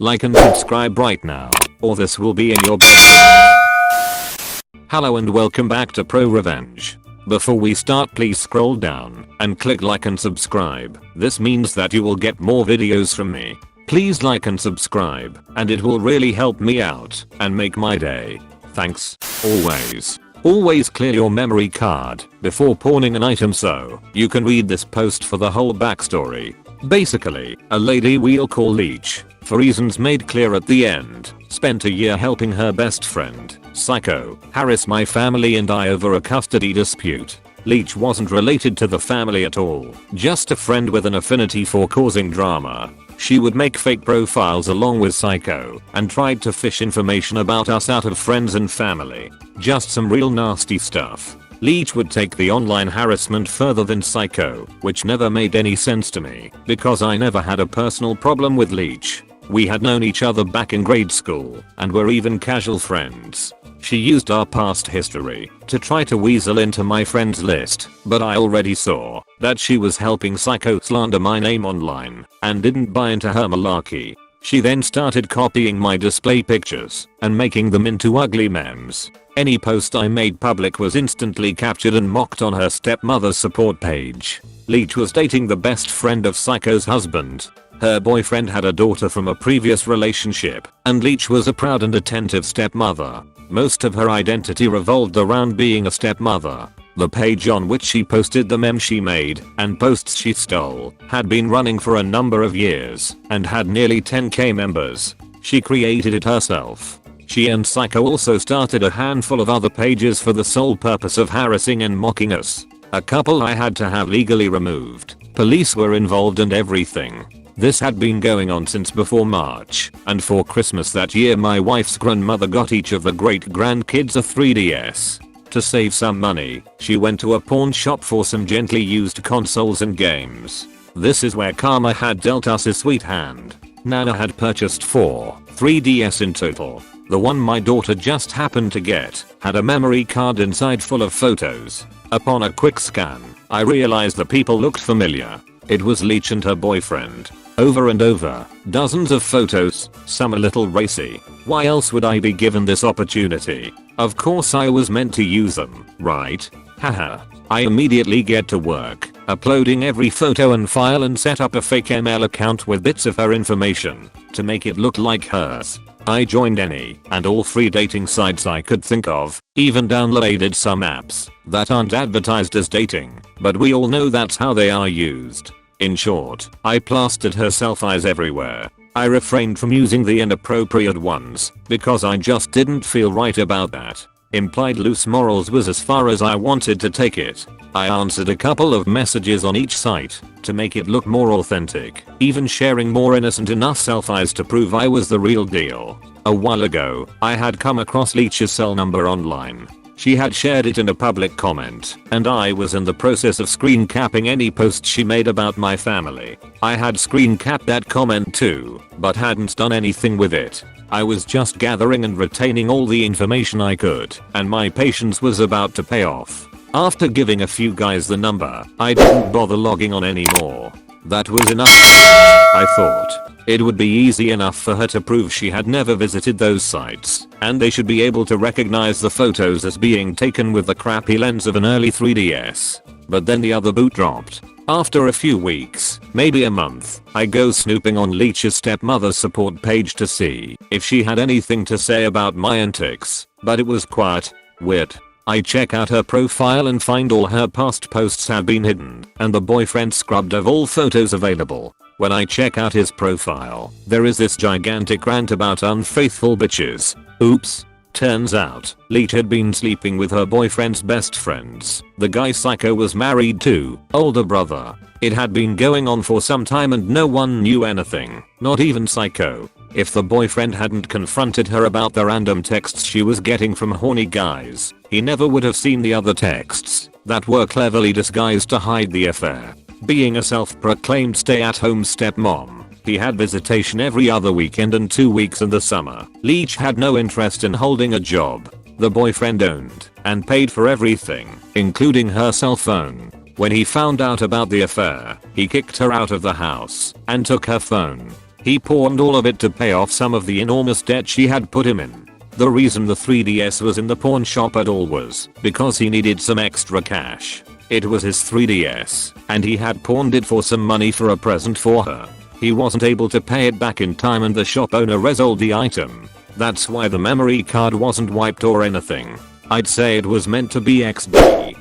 Like and subscribe right now, or this will be in your bedroom. Hello and welcome back to ProRevenge. Before we start, please scroll down and click like and subscribe. This means that you will get more videos from me. Please like and subscribe, and it will really help me out and make my day. Thanks. Always clear your memory card before pawning an item so you can read this post for the whole backstory. Basically, a lady we'll call Leech, for reasons made clear at the end, spent a year helping her best friend, Psycho, harass my family and I over a custody dispute. Leech wasn't related to the family at all, just a friend with an affinity for causing drama. She would make fake profiles along with Psycho and tried to fish information about us out of friends and family. Just some real nasty stuff. Leech would take the online harassment further than Psycho, which never made any sense to me because I never had a personal problem with Leech. We had known each other back in grade school and were even casual friends. She used our past history to try to weasel into my friends list, but I already saw that she was helping Psycho slander my name online and didn't buy into her malarkey. She then started copying my display pictures and making them into ugly memes. Any post I made public was instantly captured and mocked on her stepmother's support page. Leech was dating the best friend of Psycho's husband. Her boyfriend had a daughter from a previous relationship, and Leech was a proud and attentive stepmother. Most of her identity revolved around being a stepmother. The page on which she posted the meme she made and posts she stole had been running for a number of years and had nearly 10k members. She created it herself. She and Psycho also started a handful of other pages for the sole purpose of harassing and mocking us. A couple I had to have legally removed. Police were involved and everything. This had been going on since before March, and for Christmas that year my wife's grandmother got each of the great-grandkids a 3DS. To save some money, she went to a pawn shop for some gently used consoles and games. This is where karma had dealt us a sweet hand. Nana had purchased 4 3DS in total. The one my daughter just happened to get had a memory card inside full of photos. Upon a quick scan, I realized the people looked familiar. It was Leech and her boyfriend. Over and over, dozens of photos, some a little racy. Why else would I be given this opportunity? Of course I was meant to use them, right? Haha. I immediately get to work, uploading every photo and file and set up a fake ML account with bits of her information to make it look like hers. I joined any and all free dating sites I could think of, even downloaded some apps that aren't advertised as dating, but we all know that's how they are used. In short, I plastered her selfies everywhere. I refrained from using the inappropriate ones because I just didn't feel right about that. Implied loose morals was as far as I wanted to take it. I answered a couple of messages on each site to make it look more authentic, even sharing more innocent enough selfies to prove I was the real deal. A while ago, I had come across Leech's cell number online. She had shared it in a public comment, and I was in the process of screen capping any post she made about my family. I had screen capped that comment too, but hadn't done anything with it. I was just gathering and retaining all the information I could, and my patience was about to pay off. After giving a few guys the number, I didn't bother logging on anymore. That was enough. I thought it would be easy enough for her to prove she had never visited those sites, and they should be able to recognize the photos as being taken with the crappy lens of an early 3DS. But then the other boot dropped. After a few weeks, maybe a month, I go snooping on Leech's stepmother's support page to see if she had anything to say about my antics, but it was quiet. Weird. I check out her profile and find all her past posts have been hidden, and the boyfriend scrubbed of all photos available. When I check out his profile, there is this gigantic rant about unfaithful bitches. Oops. Turns out, Leech had been sleeping with her boyfriend's best friends, the guy Psycho was married to, older brother. It had been going on for some time and no one knew anything, not even Psycho. If the boyfriend hadn't confronted her about the random texts she was getting from horny guys, he never would have seen the other texts that were cleverly disguised to hide the affair. Being a self-proclaimed stay-at-home stepmom, he had visitation every other weekend and 2 weeks in the summer. Leech had no interest in holding a job. The boyfriend owned and paid for everything, including her cell phone. When he found out about the affair, he kicked her out of the house and took her phone. He pawned all of it to pay off some of the enormous debt she had put him in. The reason the 3DS was in the pawn shop at all was because he needed some extra cash. It was his 3DS, and he had pawned it for some money for a present for her. He wasn't able to pay it back in time and the shop owner resold the item. That's why the memory card wasn't wiped or anything. I'd say it was meant to be XD.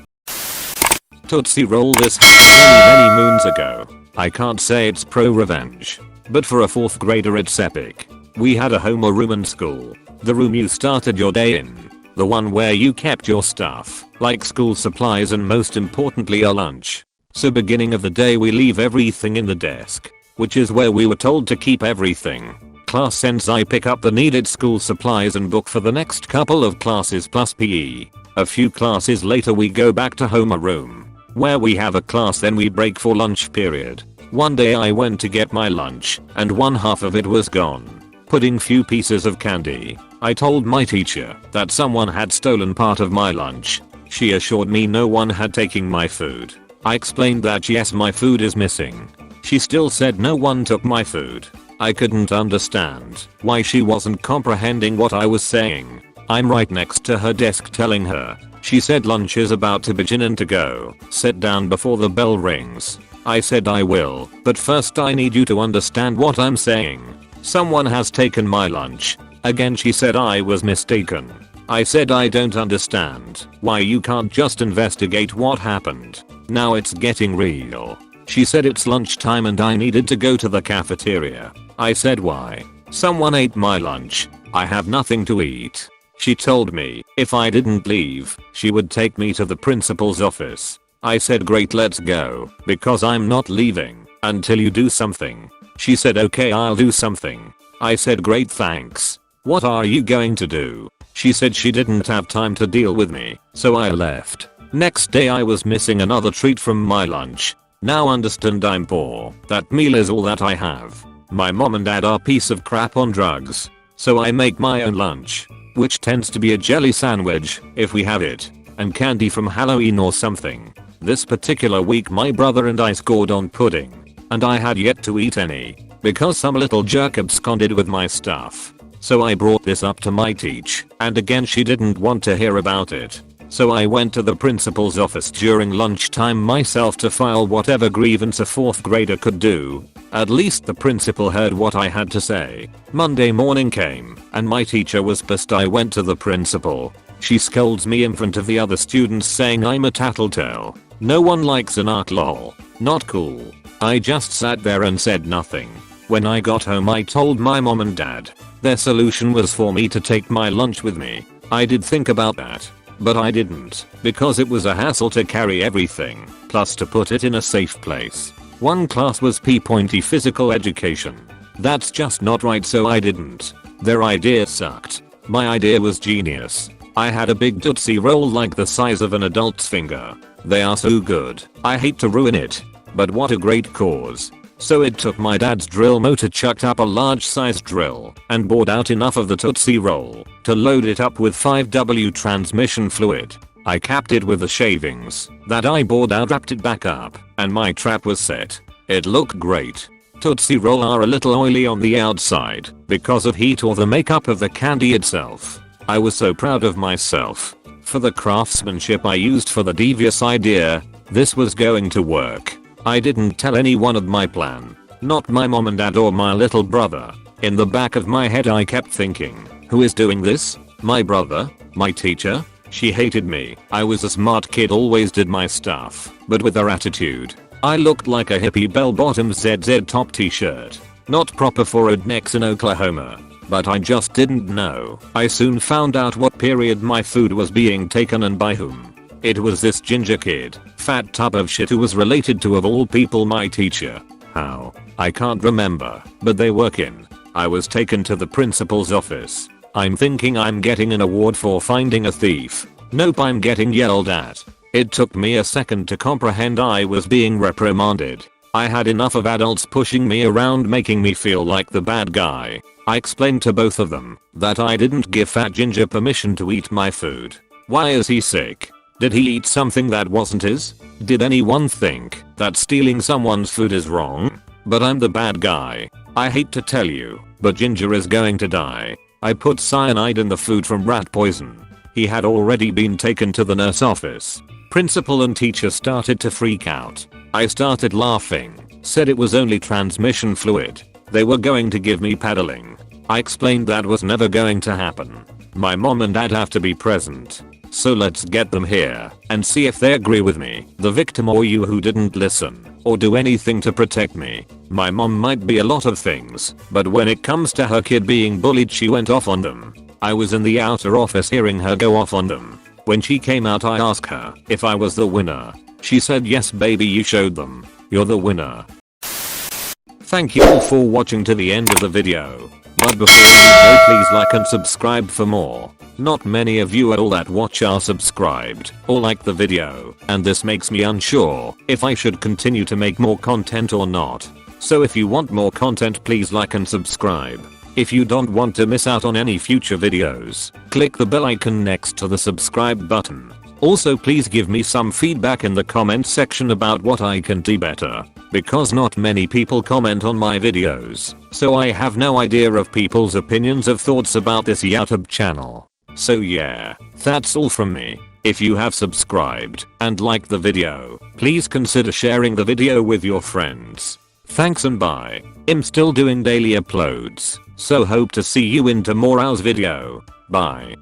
Tootsie Roll. This happened many moons ago. I can't say it's ProRevenge, but for a 4th grader it's epic. We had a homeroom in school. The room you started your day in. The one where you kept your stuff, like school supplies and most importantly your lunch. So beginning of the day we leave everything in the desk, which is where we were told to keep everything. Class ends, I pick up the needed school supplies and book for the next couple of classes plus PE. A few classes later we go back to homeroom, where we have a class, then we break for lunch period. One day I went to get my lunch and one half of it was gone, putting few pieces of candy. I told my teacher that someone had stolen part of my lunch. She assured me no one had taken my food. I explained that yes, my food is missing. She still said no one took my food. I couldn't understand why she wasn't comprehending what I was saying. I'm right next to her desk telling her. She said lunch is about to begin and to go. Sit down before the bell rings. I said I will, but first I need you to understand what I'm saying. Someone has taken my lunch. Again she said I was mistaken. I said I don't understand why you can't just investigate what happened. Now it's getting real. She said it's lunchtime and I needed to go to the cafeteria. I said why? Someone ate my lunch. I have nothing to eat. She told me if I didn't leave, she would take me to the principal's office. I said great, let's go, because I'm not leaving until you do something. She said okay, I'll do something. I said great, thanks. What are you going to do? She said she didn't have time to deal with me, so I left. Next day I was missing another treat from my lunch. Now understand I'm poor. That meal is all that I have. My mom and dad are piece of crap on drugs, so I make my own lunch, which tends to be a jelly sandwich if we have it, and candy from Halloween or something. This particular week my brother and I scored on pudding, and I had yet to eat any because some little jerk absconded with my stuff. So I brought this up to my teach, and again she didn't want to hear about it. So I went to the principal's office during lunchtime myself to file whatever grievance a 4th grader could do. At least the principal heard what I had to say. Monday morning came, and my teacher was pissed. I went to the principal. She scolds me in front of the other students saying I'm a tattletale. No one likes an art, lol. Not cool. I just sat there and said nothing. When I got home I told my mom and dad. Their solution was for me to take my lunch with me. I did think about that, but I didn't, because it was a hassle to carry everything, plus to put it in a safe place. One class was P-pointy physical education. That's just not right, so I didn't. Their idea sucked. My idea was genius. I had a big Tootsie Roll like the size of an adult's finger. They are so good. I hate to ruin it, but what a great cause. So it took my dad's drill motor, chucked up a large sized drill, and bored out enough of the Tootsie Roll to load it up with 5W transmission fluid. I capped it with the shavings that I bored out, wrapped it back up, and my trap was set. It looked great. Tootsie Roll are a little oily on the outside because of heat or the makeup of the candy itself. I was so proud of myself for the craftsmanship I used for the devious idea. This was going to work. I didn't tell anyone of my plan. Not my mom and dad or my little brother. In the back of my head I kept thinking, who is doing this? My brother? My teacher? She hated me. I was a smart kid, always did my stuff, but with her attitude. I looked like a hippie bell-bottom ZZ top t-shirt. Not proper for rednecks in Oklahoma. But I just didn't know. I soon found out what period my food was being taken and by whom. It was this ginger kid, fat tub of shit, who was related to, of all people, my teacher. How? I can't remember, but they work in. I was taken to the principal's office. I'm thinking I'm getting an award for finding a thief. Nope, I'm getting yelled at. It took me a second to comprehend I was being reprimanded. I had enough of adults pushing me around, making me feel like the bad guy. I explained to both of them that I didn't give Fat Ginger permission to eat my food. Why is he sick? Did he eat something that wasn't his? Did anyone think that stealing someone's food is wrong? But I'm the bad guy. I hate to tell you, but Ginger is going to die. I put cyanide in the food from rat poison. He had already been taken to the nurse office. Principal and teacher started to freak out. I started laughing, said it was only transmission fluid. They were going to give me paddling. I explained that was never going to happen. My mom and dad have to be present. So let's get them here and see if they agree with me, the victim or you who didn't listen or do anything to protect me. My mom might be a lot of things, but when it comes to her kid being bullied, she went off on them. I was in the outer office hearing her go off on them. When she came out, I asked her if I was the winner. She said, yes baby, you showed them. You're the winner. Thank you all for watching to the end of the video. But before you go, please like and subscribe for more. Not many of you at all that watch are subscribed or like the video, and this makes me unsure if I should continue to make more content or not. So if you want more content, please like and subscribe. If you don't want to miss out on any future videos, click the bell icon next to the subscribe button. Also, please give me some feedback in the comments section about what I can do better, because not many people comment on my videos, so I have no idea of people's opinions of thoughts about this YouTube channel. So yeah, that's all from me. If you have subscribed and liked the video, please consider sharing the video with your friends. Thanks and bye. I'm still doing daily uploads, so hope to see you in tomorrow's video. Bye.